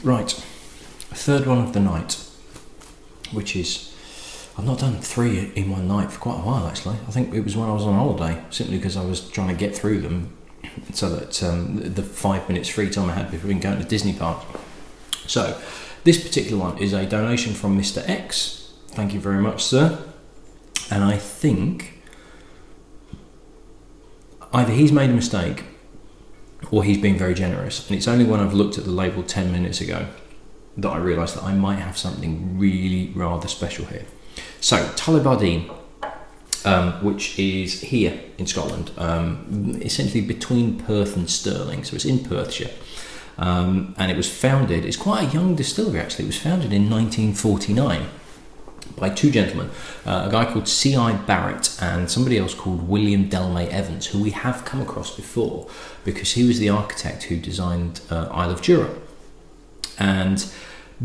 Right, third one of the night, which is, I've not done 3 in one night for quite a while actually. I think it was when I was on holiday, simply because I was trying to get through them so that the 5 minutes free time I had before going to Disney park. So this particular one is a donation from Mr. X. Thank you very much, sir. And I think either he's made a mistake or he's been very generous, and it's only when I've looked at the label 10 minutes ago that I realised that I might have something really rather special here. So Tullibardine, which is here in Scotland, essentially between Perth and Stirling, so it's in Perthshire, and it was founded, it's quite a young distillery actually, it was founded in 1949 by 2 gentlemen, a guy called C.I. Barrett and somebody else called William Delmay Evans, who we have come across before because he was the architect who designed Isle of Jura. And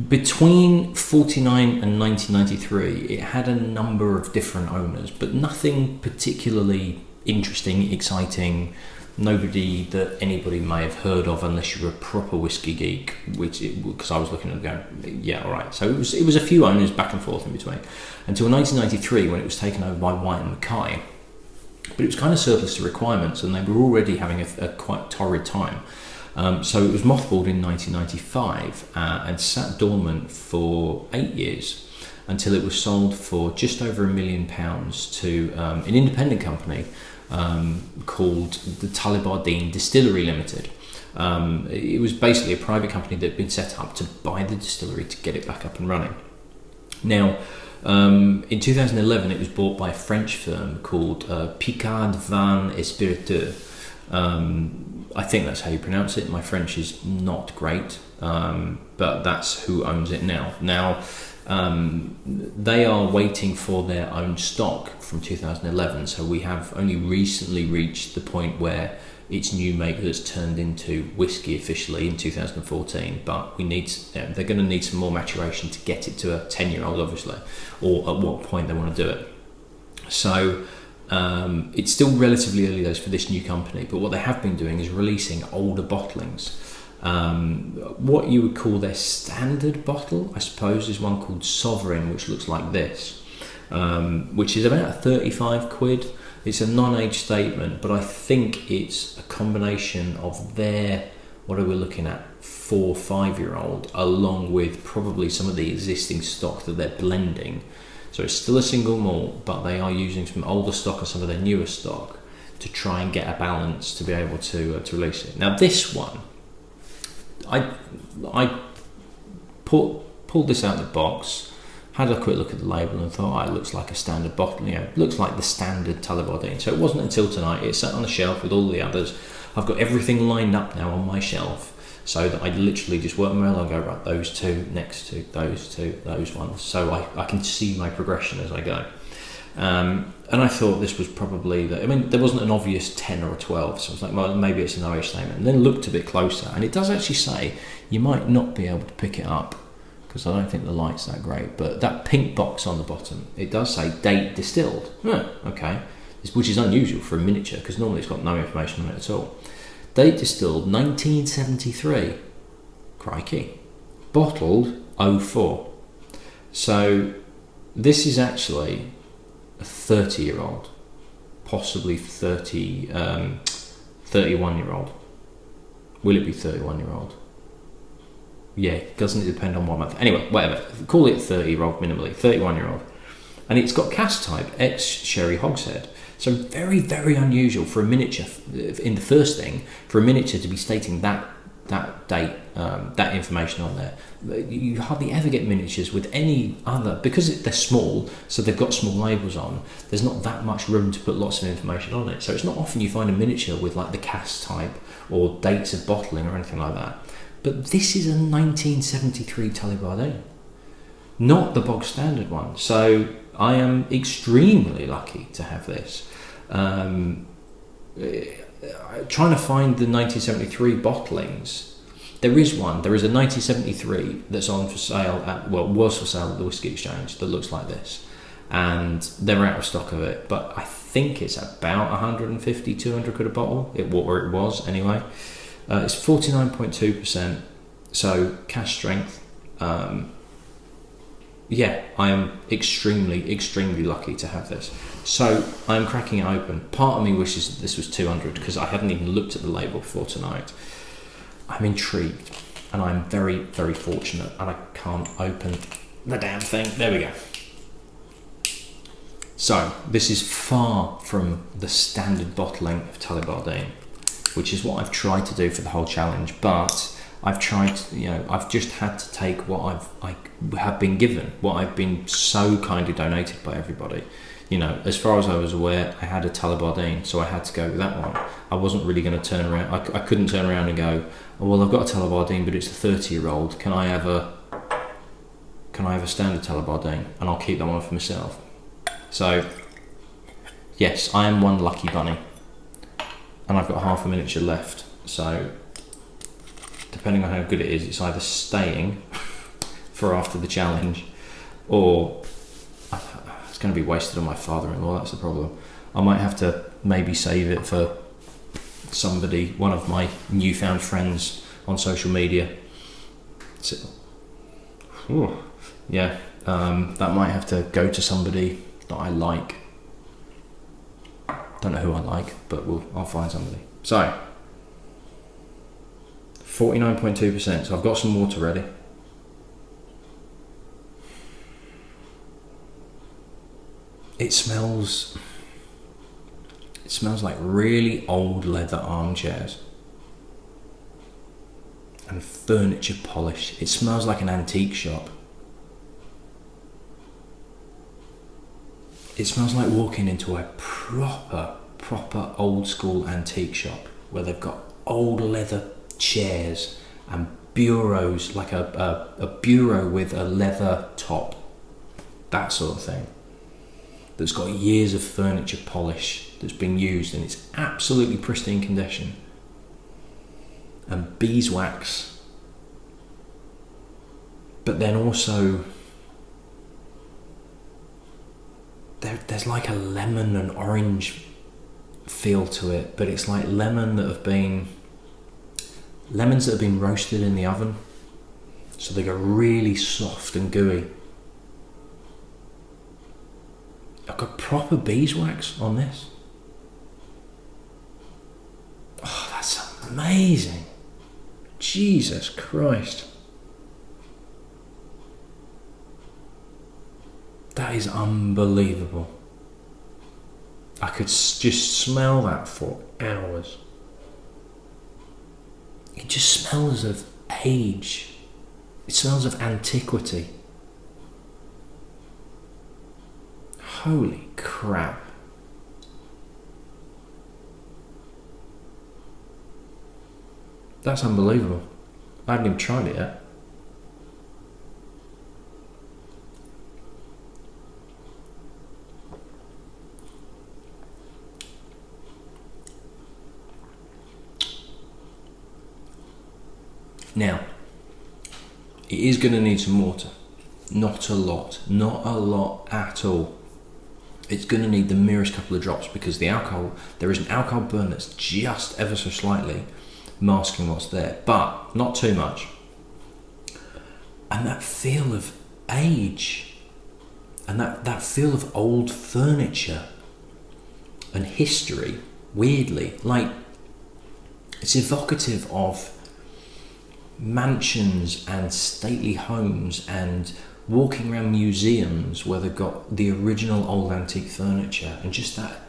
between 49 and 1993 it had a number of different owners, but nothing particularly interesting, exciting, nobody that anybody may have heard of unless you're a proper whiskey geek, because I was looking at it going, yeah, all right. So it was a few owners back and forth in between until 1993 when it was taken over by White and Mackay. But it was kind of surplus to requirements and they were already having a quite torrid time. So it was mothballed in 1995 and sat dormant for 8 years until it was sold for just over £1 million to an independent company called the Tullibardine Distillery Limited. It was basically a private company that had been set up to buy the distillery to get it back up and running. Now, in 2011 it was bought by a French firm called Picard Vin et Spiritueux. I think that's how you pronounce it. My French is not great, but that's who owns it now. Now, they are waiting for their own stock from 2011, so we have only recently reached the point where its new make that's turned into whiskey officially in 2014, but they're going to need some more maturation to get it to a 10-year-old obviously, or at what point they want to do it. So it's still relatively early days for this new company, but what they have been doing is releasing older bottlings. What you would call their standard bottle, I suppose, is one called Sovereign, which looks like this, which is about 35 quid. It's a non-age statement, but I think it's a combination of their, what are we looking at, 4 or 5-year-old, along with probably some of the existing stock that they're blending. So it's still a single malt, but they are using some older stock and some of their newer stock to try and get a balance to be able to release it. Now this one, I pulled this out of the box, had a quick look at the label and thought, it looks like a standard bottle, it looks like the standard Tullibardine. So it wasn't until tonight, it sat on the shelf with all the others. I've got everything lined up now on my shelf so that I literally just work my way along and go, right, those two, next to those ones. So I can see my progression as I go. And I thought this was probably, there wasn't an obvious 10 or a 12, so I was like, well, maybe it's an OH statement. And then looked a bit closer, and it does actually say, you might not be able to pick it up, because I don't think the light's that great, but that pink box on the bottom, it does say date distilled. Okay, which is unusual for a miniature, because normally it's got no information on it at all. Date distilled 1973, crikey. Bottled 04. So this is actually a 30-year-old, possibly 31-year-old. Will it be 31-year-old? Yeah, doesn't it depend on what month? Anyway, whatever. Call it 30-year-old minimally, 31-year-old. And it's got cask type, ex-sherry hogshead. So very, very unusual for a miniature, in the first thing, for a miniature to be stating that date, that information on there. You hardly ever get miniatures with any other, because they're small, so they've got small labels on, there's not that much room to put lots of information on it. So it's not often you find a miniature with like the cask type or dates of bottling or anything like that. But this is a 1973 Tullibardine, not the bog standard one. So I am extremely lucky to have this. Trying to find the 1973 bottlings, there is a 1973 that's on for sale was for sale at the Whisky Exchange that looks like this, and they're out of stock of it, but I think it's about 150, 200 quid a bottle, or it was anyway. It's 49.2%. So cash strength. Yeah, I am extremely lucky to have this. So I'm cracking it open. Part of me wishes that this was 200 because I hadn't even looked at the label before tonight. I'm intrigued and I'm very fortunate, and I can't open the damn thing. There we go. So this is far from the standard bottling of Tullibardine, which is what I've tried to do for the whole challenge, but I've tried, I've just had to take what I have been given, what I've been so kindly donated by everybody. As far as I was aware, I had a Tullibardine, so I had to go with that one. I wasn't really going to turn around. I couldn't turn around and go, oh, well, I've got a Tullibardine, but it's a 30-year-old. Can I have a standard Tullibardine? And I'll keep that one for myself. So, yes, I am one lucky bunny, and I've got half a miniature left. So, depending on how good it is, it's either staying for after the challenge, or it's going to be wasted on my father-in-law. That's the problem. I might have to maybe save it for somebody, one of my newfound friends on social media. So, yeah, that might have to go to somebody that I like. Don't know who I like, but I'll find somebody. So 49.2%, so I've got some water ready. It smells like really old leather armchairs and furniture polish. It smells like an antique shop. It smells like walking into a proper old school antique shop where they've got old leather chairs and bureaus, like a bureau with a leather top, that sort of thing, that's got years of furniture polish that's been used and it's absolutely pristine condition, and beeswax, but then also there's like a lemon and orange feel to it, but it's like lemons that have been roasted in the oven, so they go really soft and gooey. I've got proper beeswax on this. Oh, that's amazing. Jesus Christ. That is unbelievable. I could just smell that for hours. It just smells of age. It smells of antiquity. Holy crap. That's unbelievable. I haven't even tried it yet. Now, it is going to need some water. Not a lot at all. It's going to need the merest couple of drops because there is an alcohol burn that's just ever so slightly masking what's there, but not too much. And that feel of age and that feel of old furniture and history, weirdly, like it's evocative of mansions and stately homes and walking around museums where they've got the original old antique furniture, and just that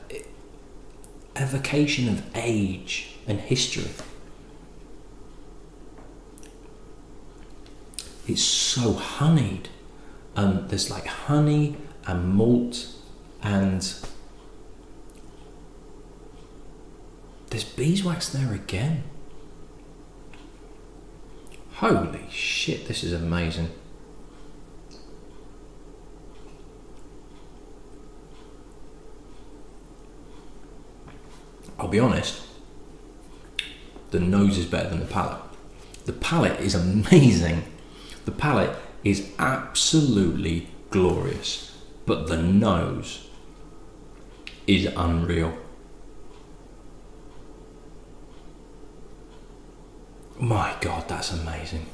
evocation of age and history. It's so honeyed. There's like honey and malt, and there's beeswax there again. Holy shit, this is amazing. I'll be honest, the nose is better than the palate. The palate is amazing. The palate is absolutely glorious, but the nose is unreal. My God, that's amazing.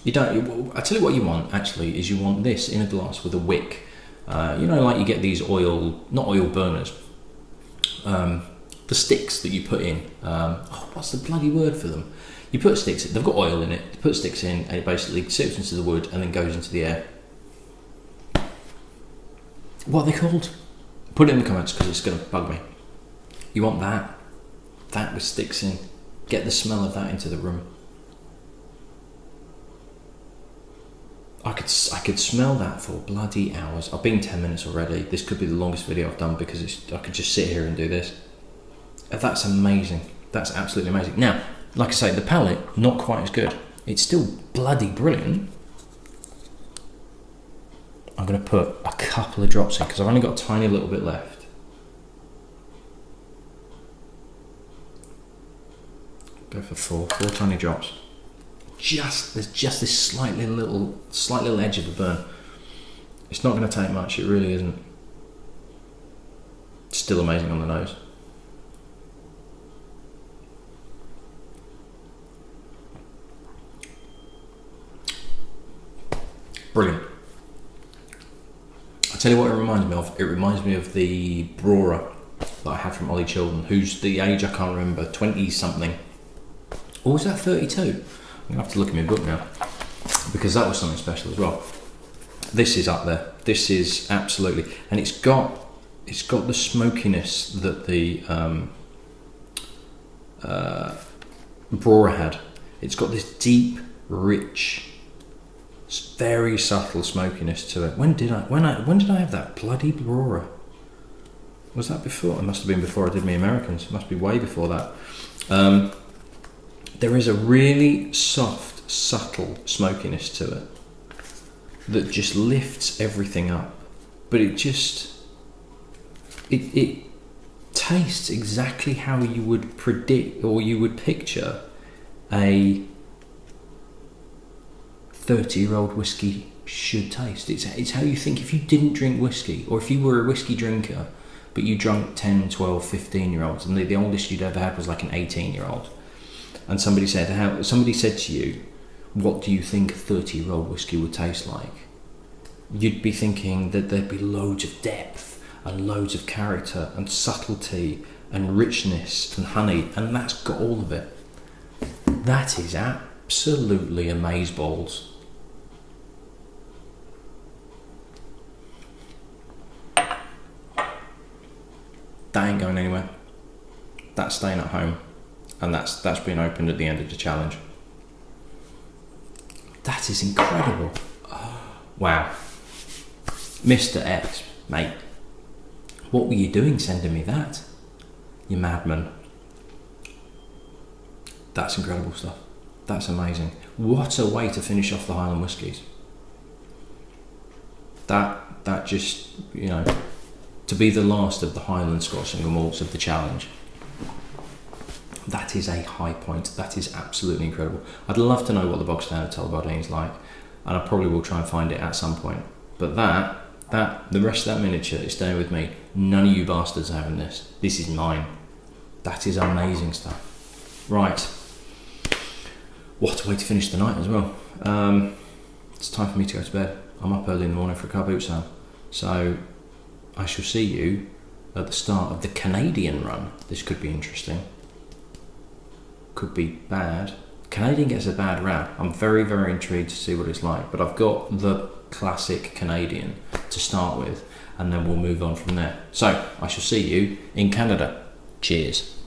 You don't. I tell you what you want actually is you want this in a glass with a wick. You know, like you get these not oil burners, the sticks that you put in. What's the bloody word for them? You put sticks. They've got oil in it. You put sticks in, and it basically sips into the wood and then goes into the air. What are they called? Put it in the comments because it's going to bug me. You want that with sticks in. Get the smell of that into the room. I could smell that for bloody hours. I've been 10 minutes already. This could be the longest video I've done because I could just sit here and do this. That's amazing. That's absolutely amazing. Now, like I say, the palate, not quite as good. It's still bloody brilliant. I'm going to put a couple of drops in because I've only got a tiny little bit left. Go for four tiny drops. There's just this slight little edge of a burn. It's not going to take much, it really isn't. It's still amazing on the nose. Brilliant. I'll tell you what it reminds me of. It reminds me of the Brewer that I had from Ollie Chilton, who's the age I can't remember, 20 something. Or was that 32? I'm gonna have to look in my book now because that was something special as well. This is up there. This is absolutely, and it's got the smokiness that the Brewer had. It's got this deep, rich, very subtle smokiness to it. When did I have that bloody Brewer? Was that before? It must have been before I did my Americans. It must be way before that. There is a really soft, subtle smokiness to it that just lifts everything up, but it tastes exactly how you would predict or you would picture a 30-year-old whiskey should taste. It's how you think if you didn't drink whiskey, or if you were a whiskey drinker but you drank 10, 12, 15-year-olds, and the oldest you'd ever had was like an 18-year-old, and somebody said to you, what do you think a 30-year-old whiskey would taste like? You'd be thinking that there'd be loads of depth and loads of character and subtlety and richness and honey, and that's got all of it. That is absolutely amazeballs. That ain't going anywhere. That's staying at home, and that's been opened at the end of the challenge. That is incredible. Oh, wow. Mr. X, mate, what were you doing sending me that? You madman. That's incredible stuff. That's amazing. What a way to finish off the Highland whiskies. That just, you know, to be the last of the Highland Scotch Single Malts of the challenge. That is a high point. That is absolutely incredible. I'd love to know what the bog standard Tullibardine is like, and I probably will try and find it at some point. But the rest of that miniature is staying with me. None of you bastards are having this. This is mine. That is amazing stuff. Right. What a way to finish the night as well. It's time for me to go to bed. I'm up early in the morning for a car boot sale. So I shall see you at the start of the Canadian run. This could be interesting. Could be bad. Canadian gets a bad rap. I'm very, very intrigued to see what it's like. But I've got the classic Canadian to start with, and then we'll move on from there. So I shall see you in Canada. Cheers.